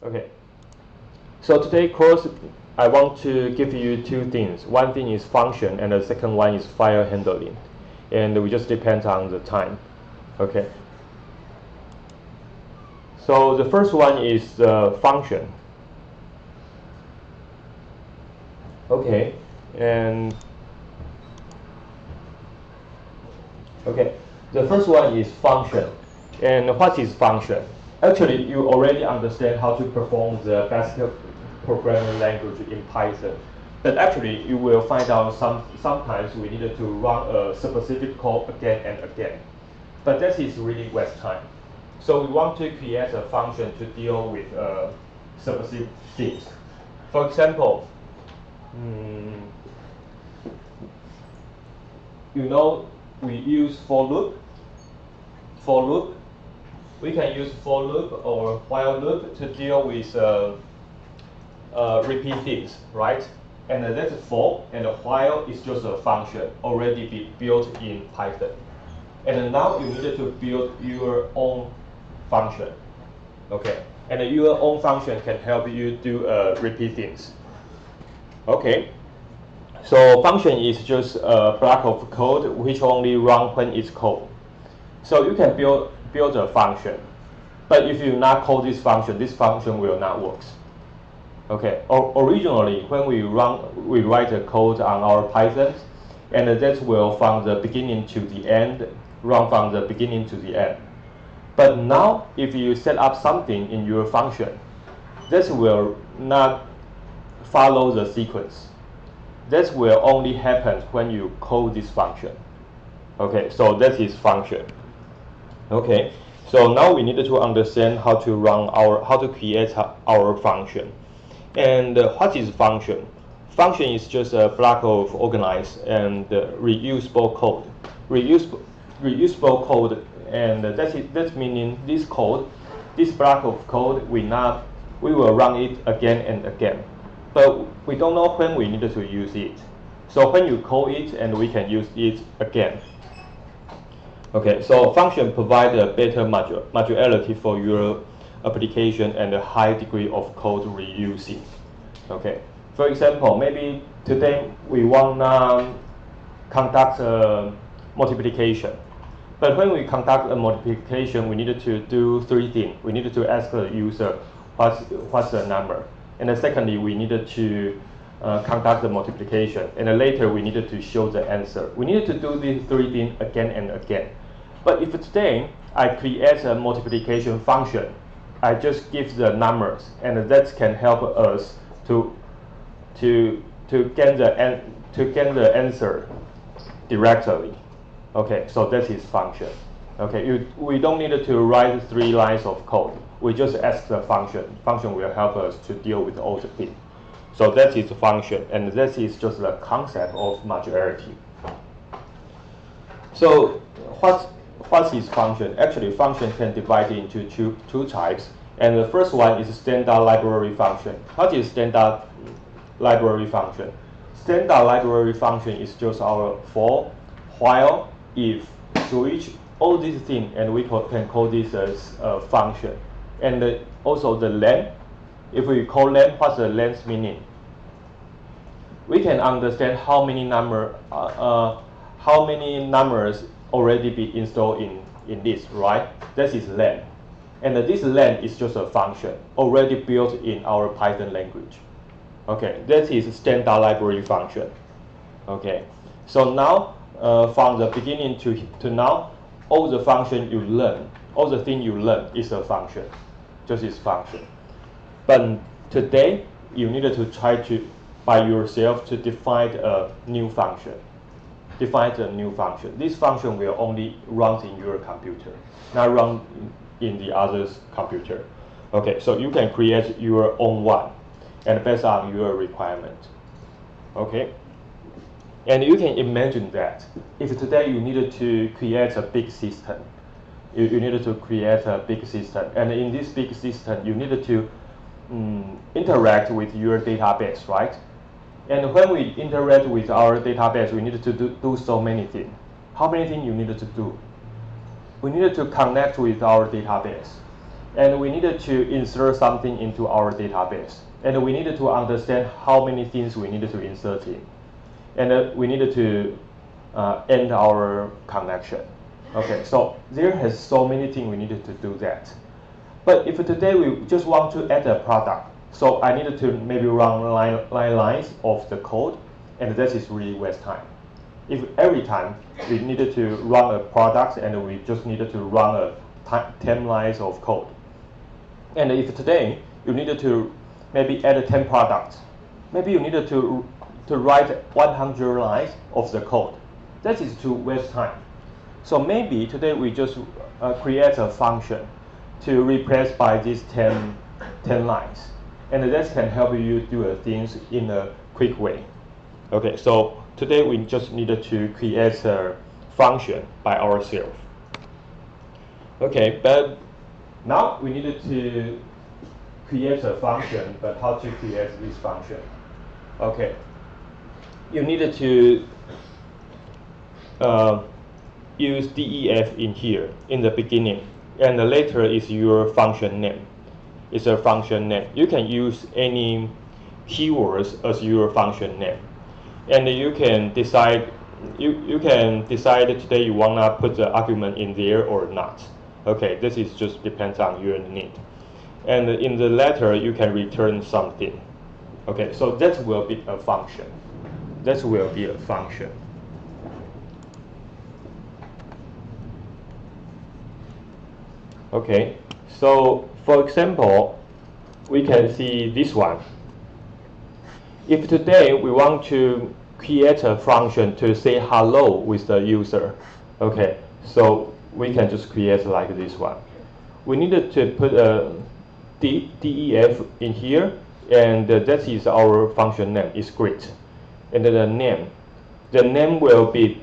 Okay. So today course, I want to give you two things. One thing is function, and the second one is file handling. And we just depend on the time. Okay. So the first one is function. Okay. And okay, the first one is function. And what is function? Actually, you already understand how to perform the basic programming language in Python. But actually, you will find out sometimes we needed to run a specific code again and again. But that is really waste time. So we want to create a function to deal with specific things. For example, you know we use for loop. For loop, we can use for loop or while loop to deal with repeat things, right? And that's for, and while is just a function already built in Python. And now you need to build your own function, okay? And your own function can help you do repeat things. Okay, so function is just a block of code which only run when it's called. So you can build a function, but if you not call this function will not work. Okay, originally when we write a code on our Python, and that will from the beginning to the end, run from the beginning to the end. But now if you set up something in your function, this will not follow the sequence. This will only happen when you call this function. Okay, so that is function. Okay, so now we need to understand how to create our function. And what is function? Function is just a block of organized and reusable code. Reusable code, and that's meaning this code, this block of code, we will run it again and again. But we don't know when we need to use it. So when you call it, and we can use it again. Okay, so function provide a better modularity for your application and a high degree of code reusing. Okay, for example, maybe today we want to conduct a multiplication. But when we conduct a multiplication, we needed to do three things. We needed to ask the user what's the number. And then secondly, we needed to conduct the multiplication. And then later, we needed to show the answer. We needed to do these three things again and again. But if today I create a multiplication function, I just give the numbers, and that can help us to get the answer directly. Okay, so that is function. Okay, we don't need to write 3 lines of code. We just ask the function. Function will help us to deal with all the things. So that is function, and that is just the concept of modularity. So what is function? Actually, function can divide into two types. And the first one is standard library function. What is standard library function? Standard library function is just our for, while, if, switch, all these things, and we can call this as a function. And also the length. If we call length, what's the length meaning? We can understand how many numbers already be installed in this, right? That is length. And this length is just a function already built in our Python language. Okay, that is standard library function. Okay, so now from the beginning to now, all the function you learn, all the thing you learn is a function, just is function. But today, you needed to try to, by yourself, to define a new function. Define a new function. This function will only run in your computer, not run in the other's computer. Okay, so you can create your own one, and based on your requirement. Okay, and you can imagine that if today you needed to create a big system, you needed to create a big system, and in this big system, you needed to interact with your database, right? And when we interact with our database, we needed to do so many things. How many things you needed to do? We needed to connect with our database. and we needed to insert something into our database, and we needed to understand how many things we needed to insert in, and we needed to end our connection. Okay, so there has so many things we needed to do that. But if today we just want to add a product, so I needed to maybe run lines of the code, and that is really waste time. If every time we needed to run a product and we just needed to run 10 lines of code, and if today you needed to maybe add 10 products, maybe you needed to write 100 lines of the code, that is to waste time. So maybe today we just create a function to replace by these 10 lines, and that can help you do things in a quick way. Okay, so today we just needed to create a function by ourselves. Okay, but now we needed to create a function, but how to create this function? Okay, you needed to use def in here in the beginning, and later is your function name. It's a function name. You can use any keywords as your function name, and you can decide. You can decide today you wanna put the argument in there or not. Okay, this is just depends on your need. And in the letter you can return something. Okay, so that will be a function. That will be a function. Okay, so for example, we can see this one. If today we want to create a function to say hello with the user, okay, so we can just create like this one. We needed to put a def in here, and that is our function name, is greet. And the name will be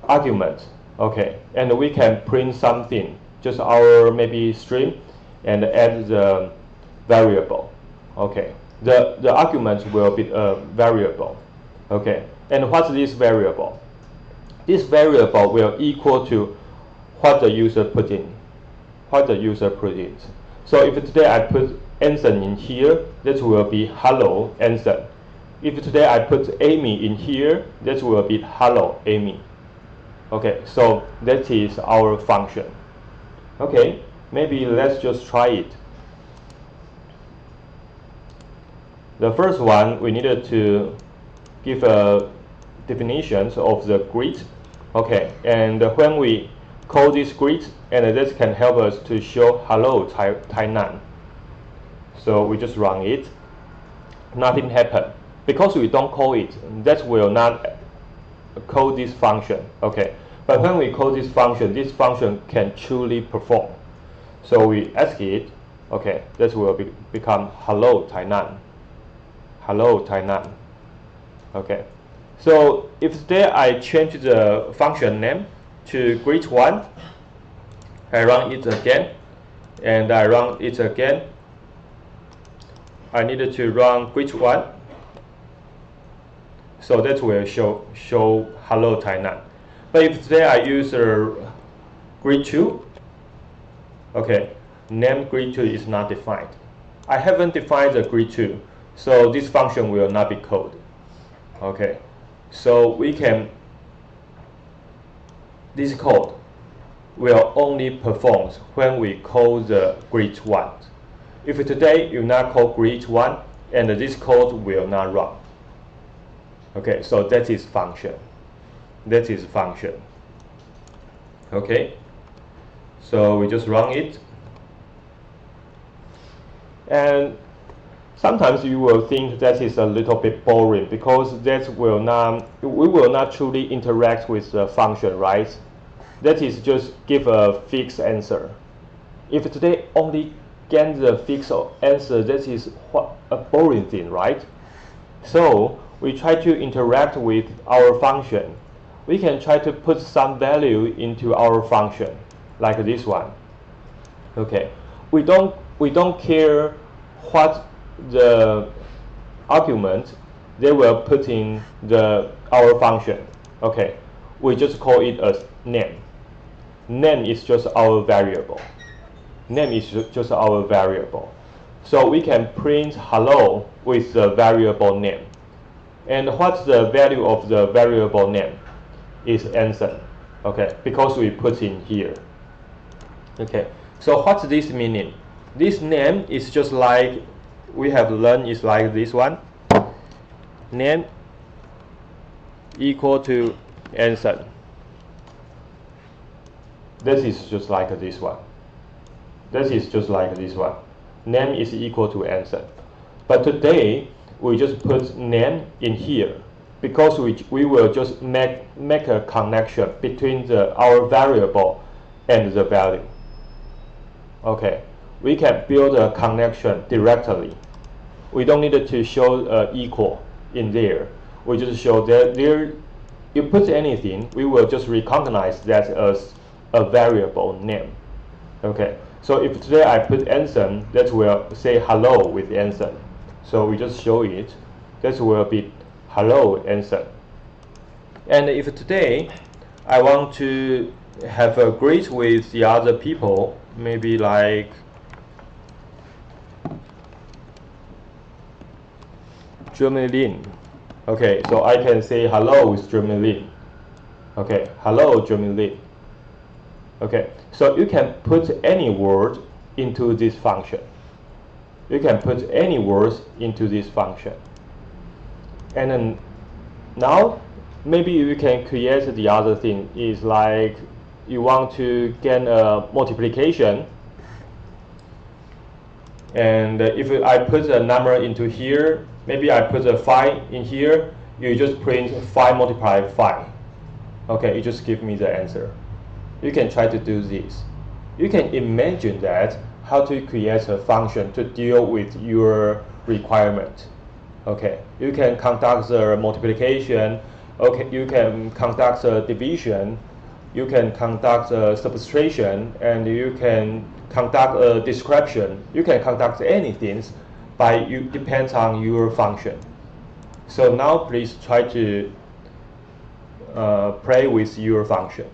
argument. Okay, and we can print something, just our maybe string, and add the variable. Okay, the argument will be a variable. Okay, and what's this variable? This variable will equal to what the user put in. What the user put in. So if today I put Anson in here, that will be hello Anson. If today I put Amy in here, that will be hello Amy. Okay, so that is our function. Okay, maybe let's just try it. The first one, we needed to give a definition of the greet. Okay, and when we call this greet, and this can help us to show hello Tainan. So we just run it. Nothing happened because we don't call it. That will not call this function. Okay, but when we call this function can truly perform. So we ask it. Okay, that will become hello Tainan. Hello Tainan. Okay, so if today I change the function name to greet1, I run it again, and I run it again. I needed to run greet1, so that will show hello Tainan. But if today I use greet2, okay, name greet2 is not defined. I haven't defined the greet2, so this function will not be called. Okay, so this code will only perform when we call the greet1. If today you not call greet1, and this code will not run. Okay, so that is function. That is function. Okay, so we just run it. And sometimes you will think that is a little bit boring because we will not truly interact with the function, right? That is just give a fixed answer. If today only get the fixed answer, that is a boring thing, right? So we try to interact with our function. We can try to put some value into our function, like this one. Okay, we don't care what the argument they will put in our function. Okay, we just call it as name. name is just our variable. Name is just our variable. So we can print hello with the variable name. And what's the value of the variable name? Is answer. Okay, because we put in here. Okay, so what's this meaning? This name is just like we have learned is like this one. Name equal to answer. This is just like this one. This is just like this one. Name is equal to answer. But today, we just put name in here because we will just make a connection between our variable and the value. Okay, we can build a connection directly. We don't need to show equal in there. We just show that there, you put anything, we will just recognize that as a variable name. Okay, so if today I put Anson, that will say hello with Anson. So we just show it. That will be hello Anson. And if today I want to have a greet with the other people, maybe like Jermelin. Okay, so I can say hello with Jermelin. Okay, hello Jermelin. Okay, so you can put any word into this function. You can put any words into this function. And then now, maybe you can create the other thing is like you want to get a multiplication. And if I put a number into here, maybe I put a 5 in here, you just print 5 multiplied 5. Okay, it just gives me the answer. You can try to do this. You can imagine that how to create a function to deal with your requirement. Okay, you can conduct the multiplication. Okay, you can conduct the division. You can conduct the subtraction, and you can conduct a description. You can conduct anything by you depends on your function. So now please try to play with your function.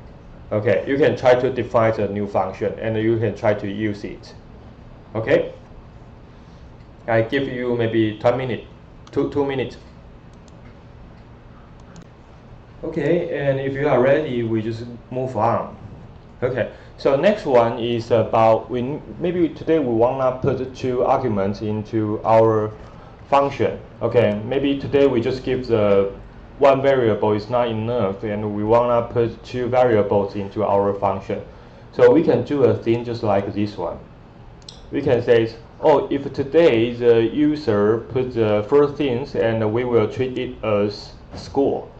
Okay, you can try to define a new function and you can try to use it. Okay, I give you maybe 10 minutes, two minutes. Okay, and if you are ready, we just move on. Okay, so next one is about maybe today we wanna put 2 arguments into our function. Okay, maybe today we just give the one variable is not enough and we wanna put 2 variables into our function. So we can do a thing just like this one. We can say, oh, if today the user put the first things and we will treat it as school.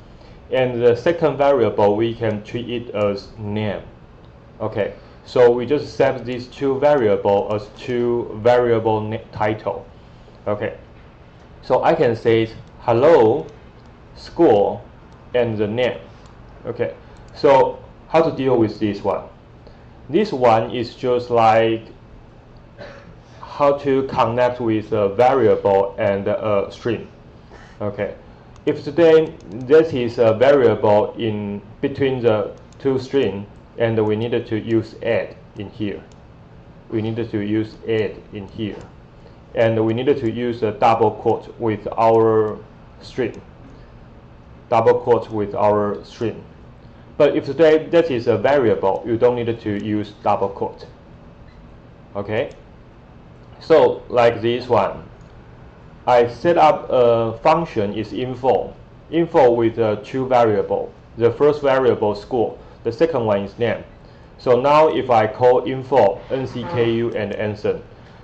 And the second variable, we can treat it as name. Okay, so we just set these 2 variables as 2 variable title. Okay, so I can say hello, school, and the name. Okay, so how to deal with this one? This one is just like how to connect with a variable and a string. Okay, if today this is a variable in between the 2 strings and we needed to use add in here. We needed to use add in here. And we needed to use a double quote with our string. Double quote with our string. But if today that is a variable, you don't need to use double quote. Okay? So like this one, I set up a function is info. Info with 2 variables. The first variable school, the second one is name. So now if I call info NCKU and Anson,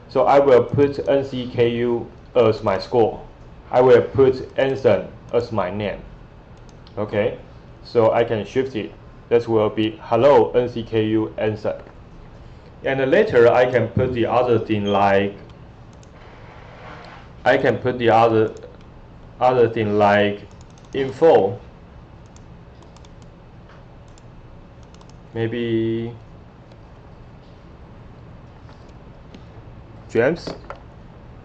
so I will put NCKU as my school. I will put Anson as my name. Okay, so I can shift it. That will be hello NCKU Anson. And later I can put the other thing like other thing like info, maybe James,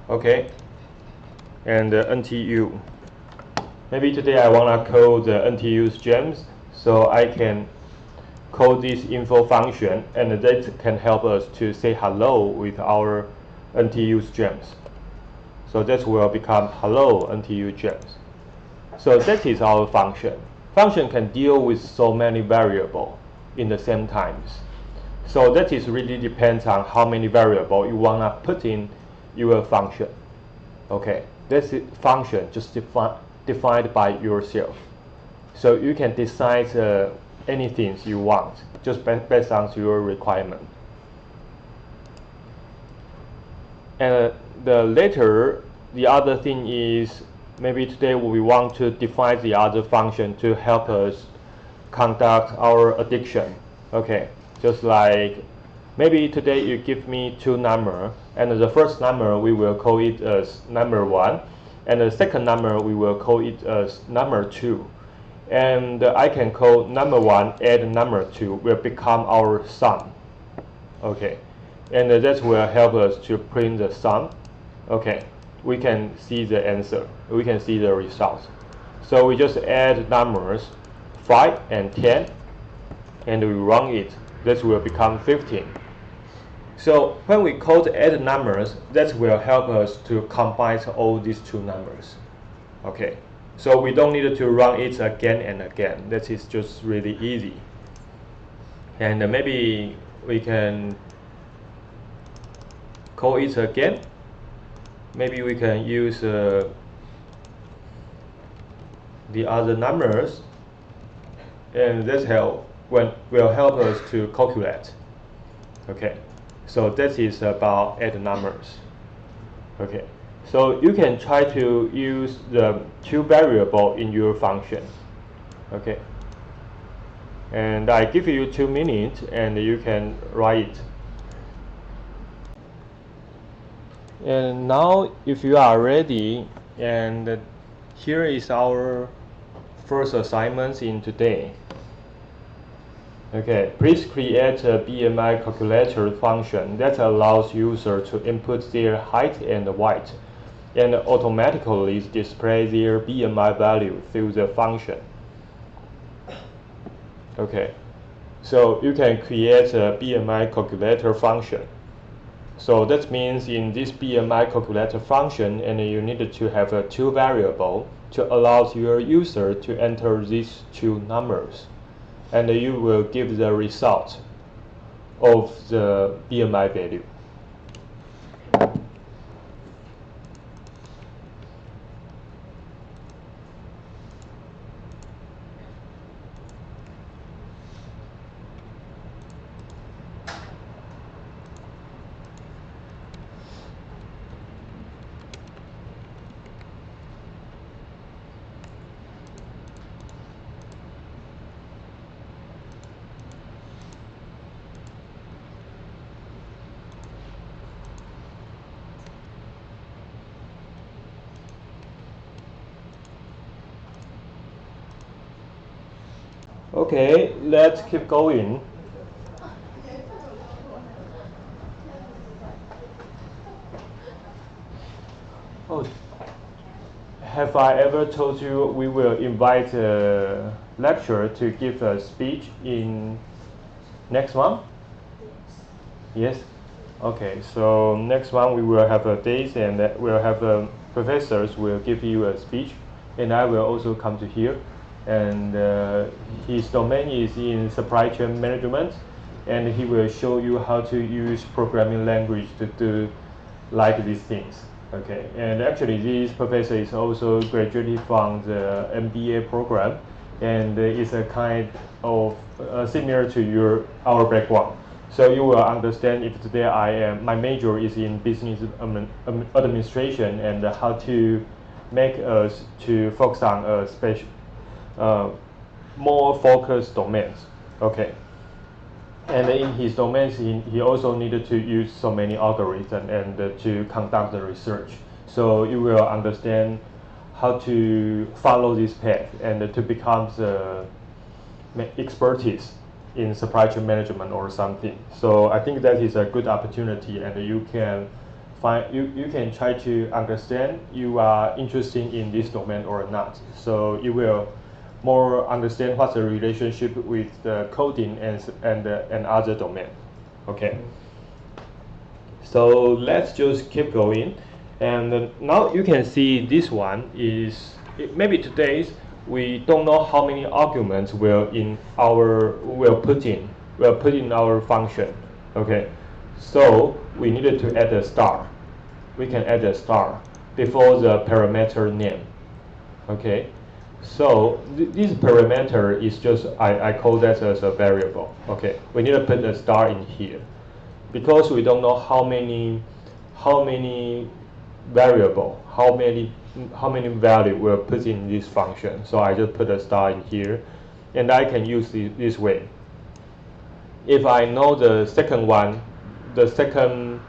okay, and NTU. Maybe today I wanna call the NTU's James, so I can call this info function, and that can help us to say hello with our NTU gems. So that will become hello NTU gems. So that is our function. Function can deal with so many variables in the same times. So that is really depends on how many variables you want to put in your function. Okay, this function just defined by yourself. So you can decide anything you want just based on your requirement. And the other thing is maybe today we want to define the other function to help us conduct our addition. Okay, just like maybe today you give me two numbers, and the first number we will call it as number 1, and the second number we will call it as number 2. And I can call number 1 add number 2 will become our sum. Okay, and that will help us to print the sum. Okay, we can see the answer, we can see the result. So we just add numbers 5 and 10, and we run it. That will become 15. So when we call the add numbers, that will help us to combine all these two numbers. Okay, so we don't need to run it again and again. That is just really easy. And maybe we can call it again. Maybe we can use the other numbers, and that will help us to calculate. Okay, so that is about add numbers. Okay, so you can try to use the two variables in your function. Okay, and I give you 2 minutes, and you can write it. And now if you are ready, and here is our first assignment in today. Okay, please create a BMI calculator function that allows users to input their height and weight, and automatically display their BMI value through the function. Okay, so you can create a BMI calculator function. So that means in this BMI calculator function, and you need to have two variables to allow your user to enter these two numbers, and you will give the result of the BMI value. Okay, let's keep going. Oh, have I ever told you we will invite a lecturer to give a speech in next month? Yes. Okay, so next month we will have a date, and we'll have professors will give you a speech, and I will also come to here. And his domain is in supply chain management, and he will show you how to use programming language to do like these things. Okay, and actually this professor is also graduated from the MBA program, and is a kind of similar to our background. So you will understand if today my major is in business administration, and how to make us to focus on a special more focused domains. Okay, and in his domains he also needed to use so many algorithms and to conduct the research. So you will understand how to follow this path and to become the expertise in supply chain management or something. So I think that is a good opportunity, and you can try to understand you are interested in this domain or not. So you will more understand what's the relationship with the coding and other domain. Okay. So let's just keep going, and now you can see this one is maybe today's we don't know how many arguments will put in our function. Okay, so we needed to add a star. We can add a star before the parameter name. Okay, so this parameter is just I call that as a variable. Okay, we need to put a star in here because we don't know how many variable, how many value we'll put in this function. So I just put a star in here, and I can use this way. If I know the second one, the second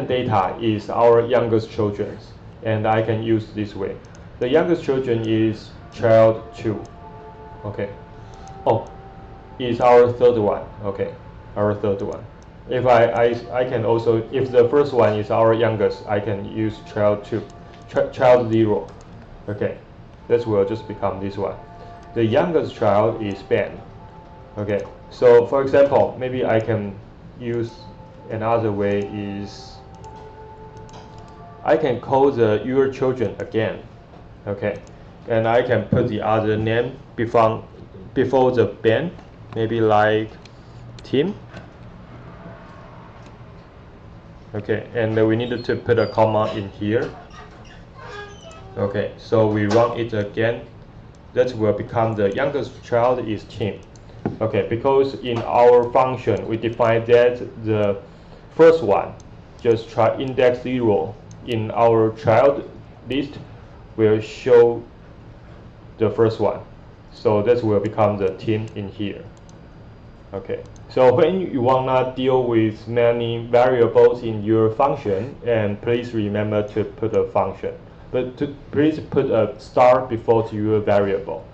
data is our youngest children's, and I can use this way. The youngest children is child 2. Okay. Oh, is our third one. Okay, our third one. If I can also, if the first one is our youngest, I can use child 2, child 0. Okay, this will just become this one. The youngest child is Ben. Okay, so for example, maybe I can use another way is I can call the your children again. Okay, and I can put the other name before the Ben, maybe like Tim. Okay, and we needed to put a comma in here. Okay, so we run it again. That will become the youngest child is Tim. Okay, because in our function we define that the first one, just try index 0 in our child list will show the first one. So that will become the Tim in here. Okay, so when you wanna deal with many variables in your function, and please remember to put a function, but please put a star before to your variable.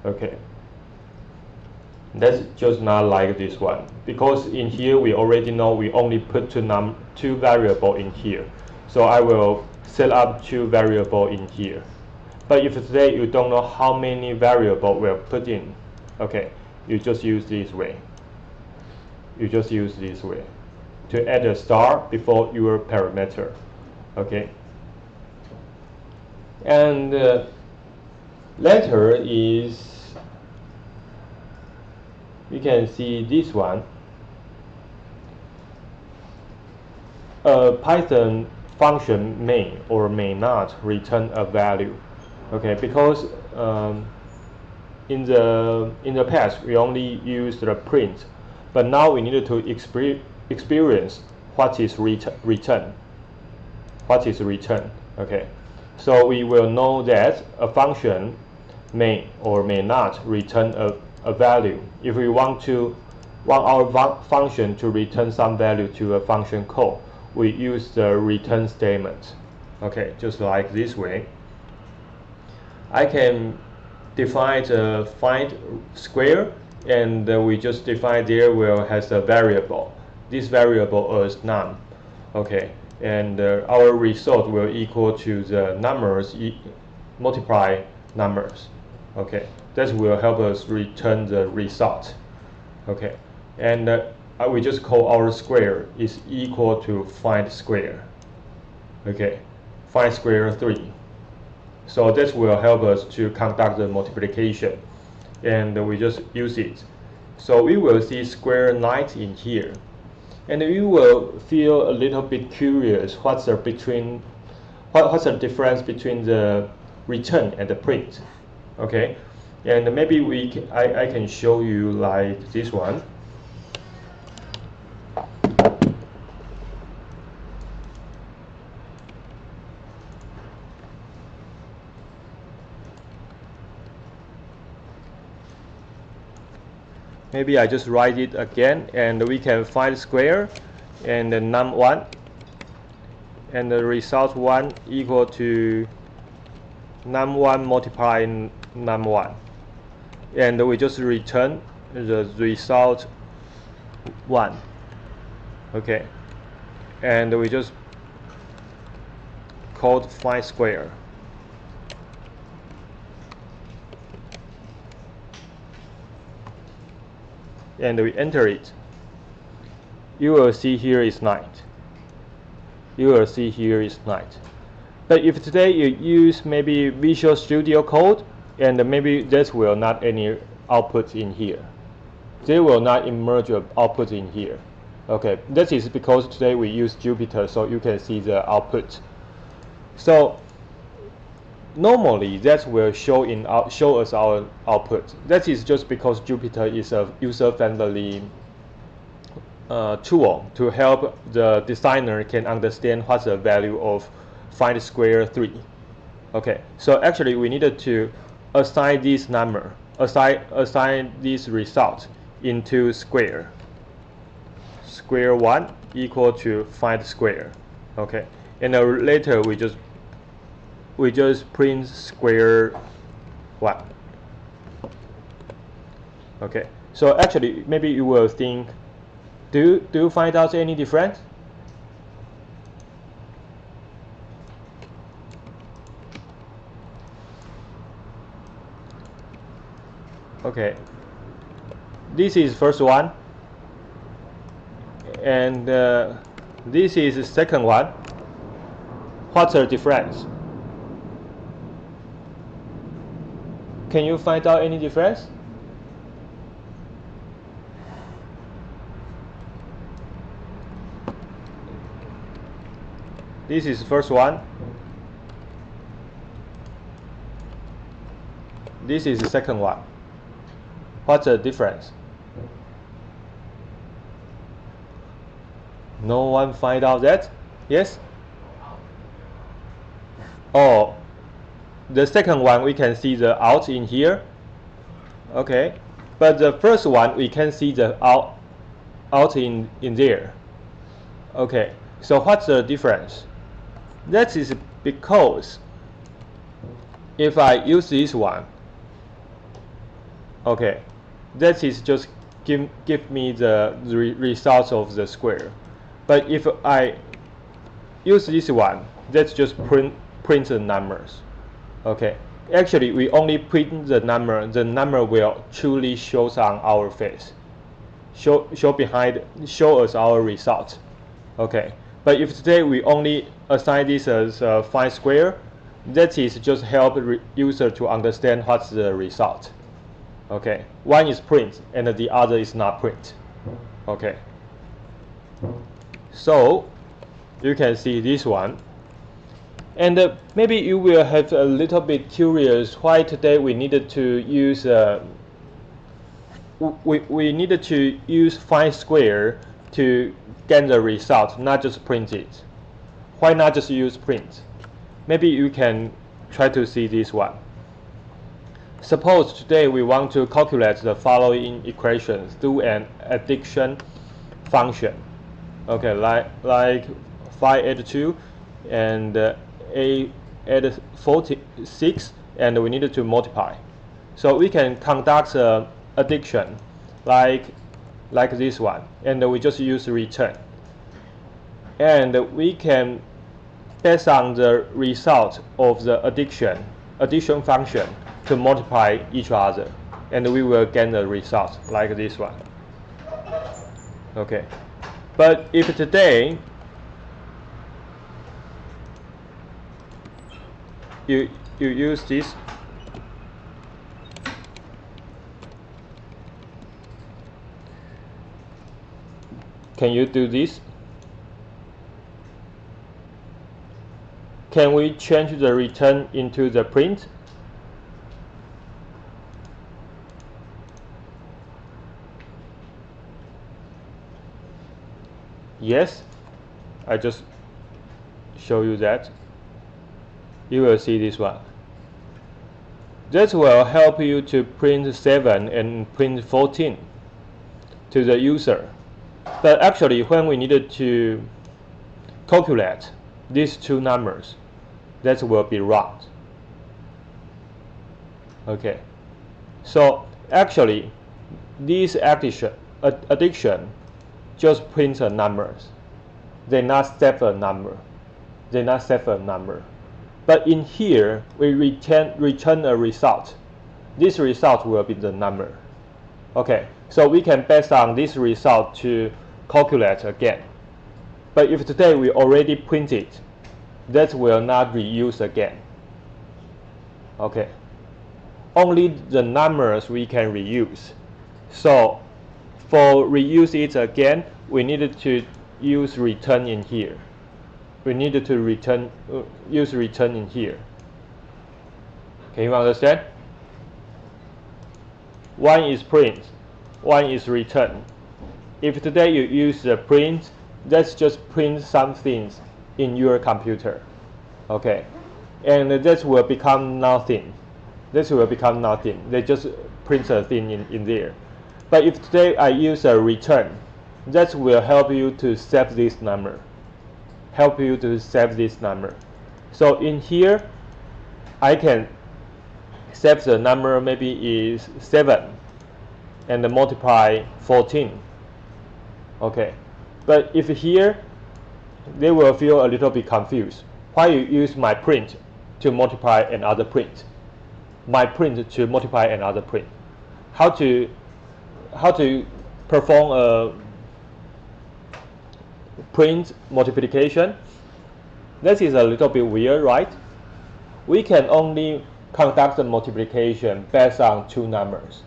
Okay, that's just not like this one, because in here we already know we only put two variable in here. So I will set up 2 variable in here. But if today you don't know how many variable we'll put in, okay, you just use this way. You just use this way to add a star before your parameter. Okay. And later is we can see this one. A Python function may or may not return a value. Okay, because in the past we only used the print, but now we needed to experience what is return. What is return? Okay, so we will know that a function may or may not return a value. If we want our function to return some value to a function call, we use the return statement. Okay, just like this way. I can define the find square, and we just define there will has a variable. This variable is none. Okay, and our result will equal to the numbers multiply numbers. Okay, that will help us return the result. Okay, and we just call our square is equal to find square. Okay, find square 3. So that will help us to conduct the multiplication, and we just use it. So we will see square 9 in here, and we will feel a little bit curious what's the difference between the return and the print. Okay, and maybe I can show you like this one. Maybe I just write it again, and we can find square and the num1, and the result 1 equal to num1 multiplying num1, and we just return the result 1. Okay, and we just called find square. and we enter it, you will see here is 9. You will see here is 9. But if today you use maybe Visual Studio Code, and maybe that will not any output in here. They will not emerge output in here. Okay, that is because today we use Jupyter, so you can see the output. So normally that will show us our output. That is just because Jupyter is a user-friendly tool to help the designer can understand what's the value of find square 3. Okay, so actually we needed to assign this number, assign this result into square. Square 1 equal to find square. Okay, and later we just print square 1. Okay, so actually maybe you will think, do you find out any difference? Okay, this is first one, and this is the second one. What's the difference? Can you find out any difference? This is first one. This is the second one. What's the difference? No one find out that? Yes? Oh, the second one we can see the out in here. Okay, but the first one we can see the out in there. Okay, so what's the difference? That is because if I use this one, okay, that is just give me the results of the square. But if I use this one, that's just print the numbers. Okay, actually we only print the number. The number will truly shows on our face, show us our result. Okay, but if today we only assign this as find square, that is just help user to understand what's the result. Okay, one is print and the other is not print. Okay, so you can see this one, and maybe you will have a little bit curious why today we needed to use we needed to use find square to get the result, not just print it. Why not just use print? Maybe you can try to see this one. Suppose today we want to calculate the following equations through an addition function. Okay, like 5 add 2 and a add 46, and we needed to multiply. So we can conduct addition like this one, and we just use return. And we can, based on the result of the addition function, to multiply each other, and we will get the result like this one. Okay, but if today you use this, can you do this? Can we change the return into the print? Yes, I just show you that. You will see this one. That will help you to print 7 and print 14 to the user. But actually, when we needed to calculate these two numbers, that will be wrong. Okay, so actually, this addition just print the numbers. They not save a number. They not save a number. But in here, we return a result. This result will be the number. Okay, So we can based on this result to calculate again. But if today we already print it, that will not reuse again. Okay. Only the numbers we can reuse. So for reuse it again, we needed to use return in here. We needed to use return in here. Can you understand? One is print, one is return. If today you use the print, that's just print some things in your computer. Okay. And that will become nothing. This will become nothing. They just print a thing in there. But if today I use a return, that will help you to save this number. Help you to save this number. So in here, I can save the number maybe is 7 and multiply 14. Okay. But if here, they will feel a little bit confused. Why you use my print to multiply another print? My print to multiply another print. How to perform a print multiplication? This is a little bit weird, right? We can only conduct the multiplication based on two numbers,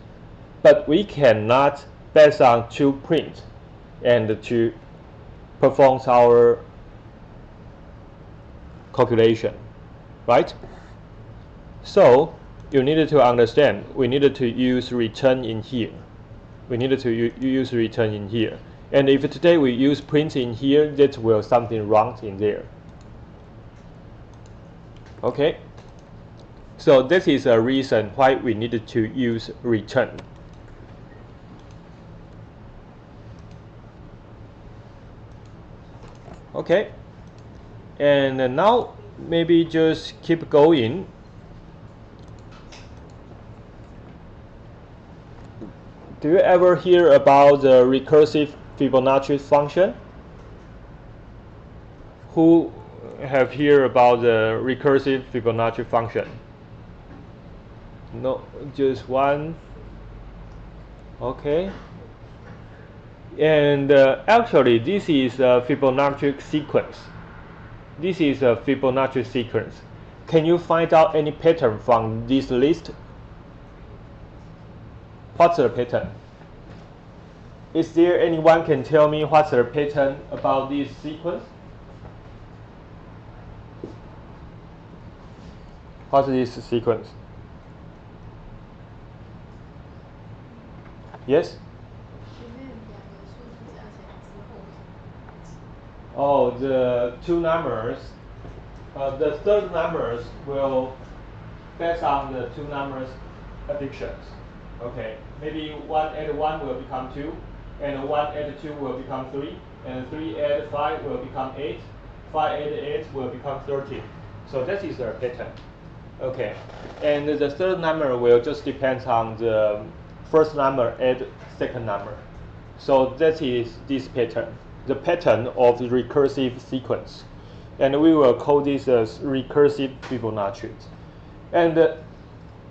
but we cannot based on two print and to perform our calculation, right? So you needed to understand, we needed to use return in here. We needed to use return in here. And if today we use print in here, that will something wrong in there. Okay. So this is a reason why we needed to use return. Okay. And now maybe just keep going. Do you ever hear about the recursive Fibonacci function? Who have heard about the recursive Fibonacci function? No, just one. Okay. And actually, this is a Fibonacci sequence. This is a Fibonacci sequence. Can you find out any pattern from this list? What's the pattern? Is there anyone can tell me what's the pattern about this sequence? What's this sequence? Yes? Oh, the two numbers. The third numbers will based on the two numbers additions. Okay, maybe 1 add 1 will become 2, and 1 add 2 will become 3, and 3 add 5 will become 8, 5 add 8 will become 13. So that is the pattern. Okay, and the third number will just depend on the first number add second number. So that is this pattern, the pattern of the recursive sequence. And we will call this as recursive Fibonacci. And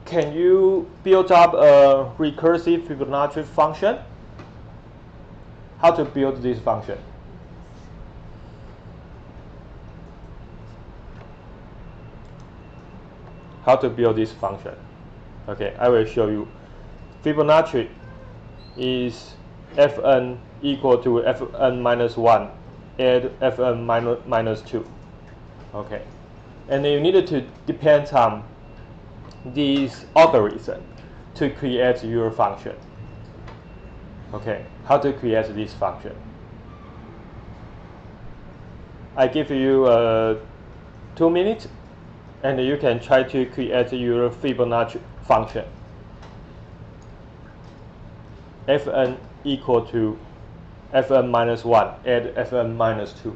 can you build up a recursive Fibonacci function? How to build this function? How to build this function? Okay, I will show you. Fibonacci is fn equal to fn minus 1 add fn minus 2. Okay, and you needed to depend on this algorithm to create your function. Okay, how to create this function? I give you 2 minutes, and you can try to create your Fibonacci function. Fn equal to fn minus 1 add fn minus 2.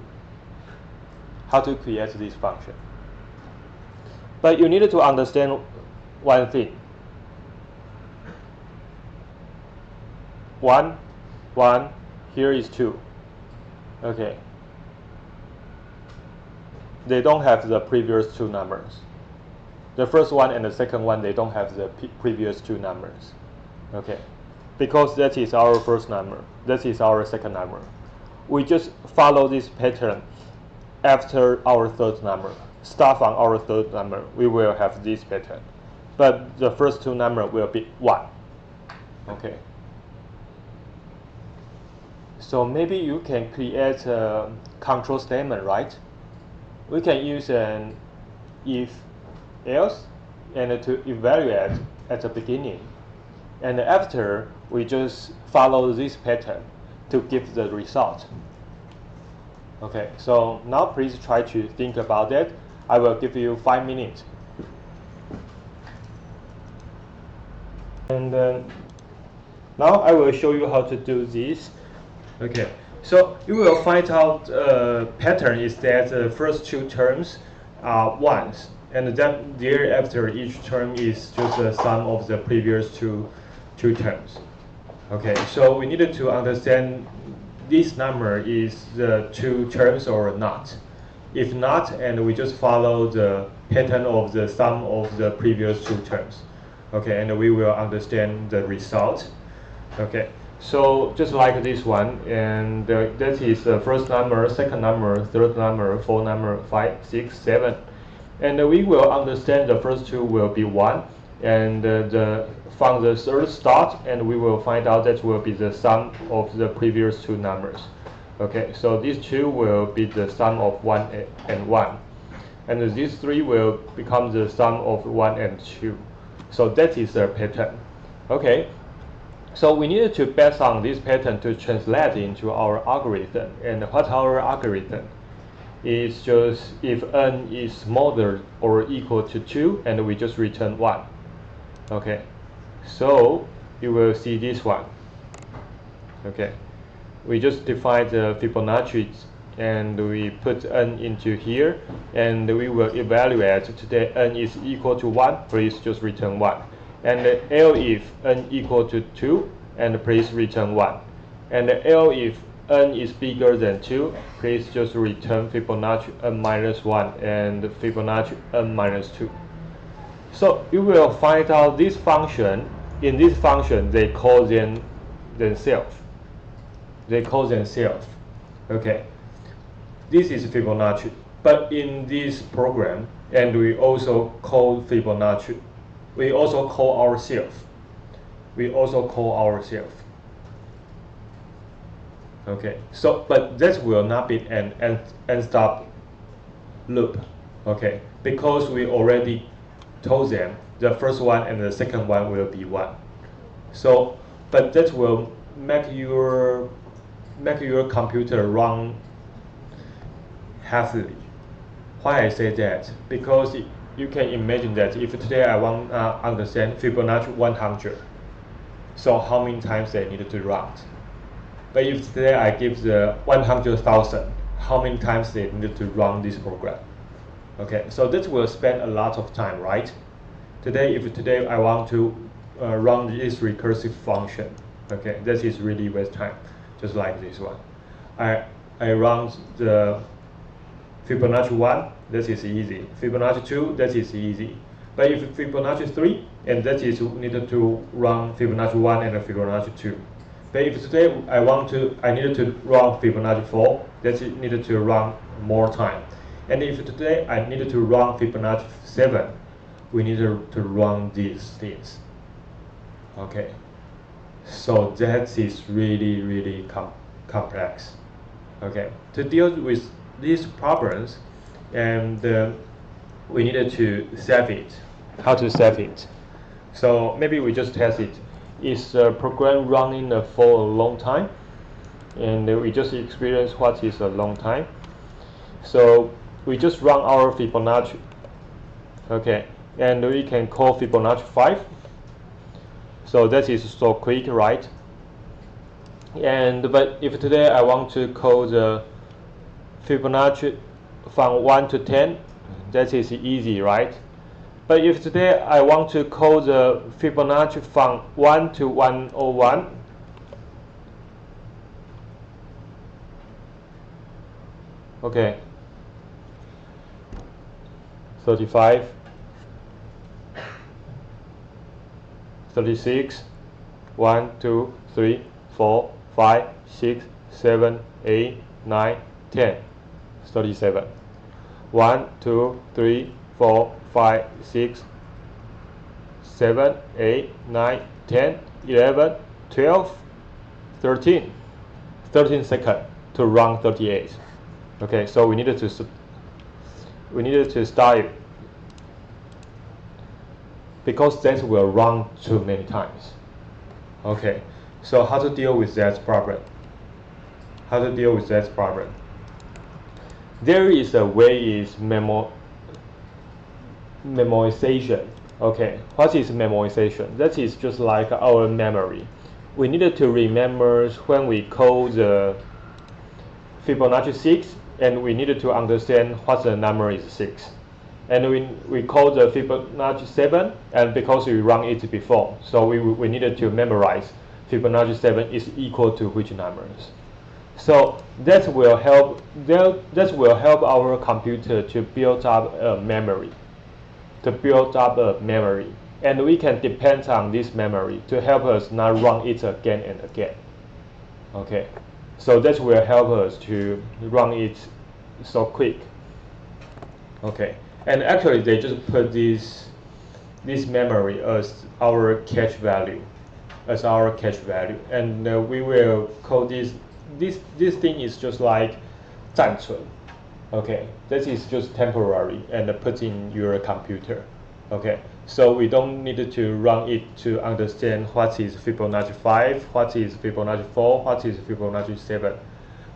How to create this function? But you needed to understand one thing. 1, 1, here is 2. Okay. They don't have the previous two numbers. The first one and the second one, they don't have the previous two numbers. Okay. because that is our first number, that is our second number. We just follow this pattern after our third number. Start from our third number, we will have this pattern. But the first two numbers will be 1. Okay. So maybe you can create a control statement, right? We can use an if else and to evaluate at the beginning. And after, we just follow this pattern to give the result. Okay, so now please try to think about that. I will give you 5 minutes. And now I will show you how to do this. Okay, so you will find out pattern is that the first two terms are ones, and then thereafter each term is just the sum of the previous two terms. Okay, so we needed to understand this number is the two terms or not. If not, and we just follow the pattern of the sum of the previous two terms. Okay, and we will understand the result. Okay, so just like this one, and that is the first number, second number, third number, fourth number, 5, 6, 7. And we will understand the first two will be 1, and from the third start, and we will find out that will be the sum of the previous two numbers. Okay, so these two will be the sum of 1 and 1. And these three will become the sum of 1 and 2. So that is the pattern. Okay, so we needed to base on this pattern to translate into our algorithm. And what our algorithm is just if n is smaller or equal to 2, and we just return 1. Okay, so you will see this one. Okay, we just define the Fibonacci and we put n into here, and we will evaluate today n is equal to 1, please just return 1. And L if n equal to 2, and please return 1. And L if n is bigger than 2, please just return Fibonacci n minus 1 and Fibonacci n minus 2. So you will find out this function. In this function, they call themselves. They call themselves. Okay. This is Fibonacci. But in this program, and we also call Fibonacci, we also call ourselves. We also call ourselves. Okay. So, but that will not be an end stop loop. Okay. Because we already told them the first one and the second one will be 1. So, but that will make your computer run heavily. Why I say that? Because you can imagine that if today I want to understand Fibonacci 100, so how many times they needed to run? But if today I give the 100,000, how many times they needed to run this program? Okay, so this will spend a lot of time, right? If today I want to run this recursive function, okay, that is really waste time, just like this one. I run the Fibonacci 1, that is easy. Fibonacci 2, that is easy. But if Fibonacci 3, and that is needed to run Fibonacci 1 and Fibonacci 2. But if today I needed to run Fibonacci 4, that is needed to run more time. And if today I needed to run Fibonacci 7, we need to run these things. Okay, so that is really complex. Okay, to deal with these problems, and we needed to save it. How to save it? So maybe we just test it. Is the program running for a long time? And we just experience what is a long time. So we just run our Fibonacci. Okay, and we can call Fibonacci 5. So that is so quick, right? But if today I want to call the Fibonacci from 1 to 10, that is easy, right? But if today I want to call the Fibonacci from 1 to 101, okay, 35, 36, 1, 2, 3, 4, 5, 6, 7, 8, 9, 10. 37. 1, 2, 3, 4, 5, 6, 7, 8, 9, 10, 11, 12, 13. 13 seconds to run 38. Okay, so we needed to start it because that will run too many times. Okay, so how to deal with that problem? There is a way is memorization. Okay, what is memorization? That is just like our memory. We needed to remember when we call the Fibonacci 6, and we needed to understand what the number is 6. And we call the Fibonacci 7, and because we run it before, so we needed to memorize Fibonacci 7 is equal to which numbers. So that will help our computer to build up a memory. And we can depend on this memory to help us not run it again and again. Okay, so that will help us to run it so quick. Okay, and actually they just put this memory as our cache value, and we will call this thing is just like 暂存. Okay, that is just temporary and put in your computer. Okay, so we don't need to run it to understand what is Fibonacci 5, what is Fibonacci 4, what is Fibonacci 7.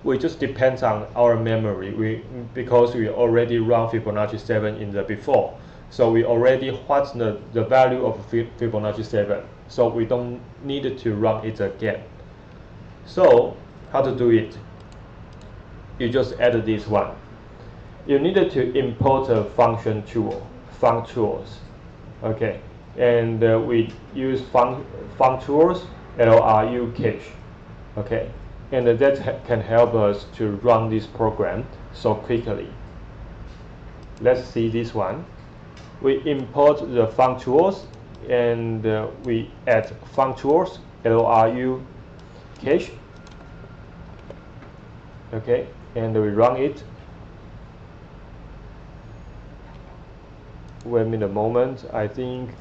We just depend on our memory because we already run Fibonacci 7 in the before. So we already what's the value of Fibonacci 7. So we don't need to run it again. So how to do it? You just add this one. You needed to import a function tool, functools. Okay, and we use functools LRU cache. Okay, and that can help us to run this program so quickly. Let's see this one. We import the functools and we add functools LRU cache. Okay, and we run it. Wait a moment, I think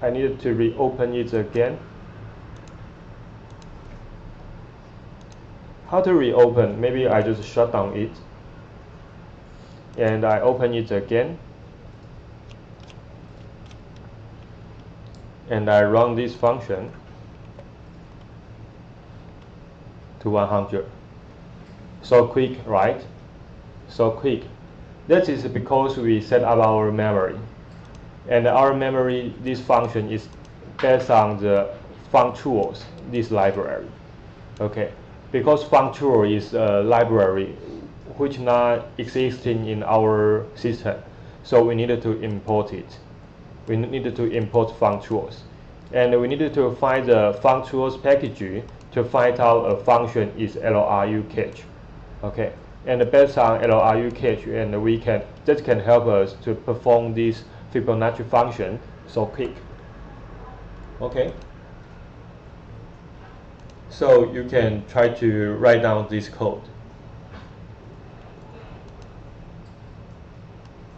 I needed to reopen it again. How to reopen? Maybe I just shut down it and I open it again and I run this function to 100. So quick, right? So quick. That is because we set up our memory. And our memory, this function is based on the functools, this library. Okay, because functool is a library which not existing in our system, so we needed to import it. We needed to import functools, and we needed to find the functools package to find out a function is LRU cache. Okay, and based on LRU cache, and that can help us to perform this Fibonacci function so quick. Okay, so you can try to write down this code.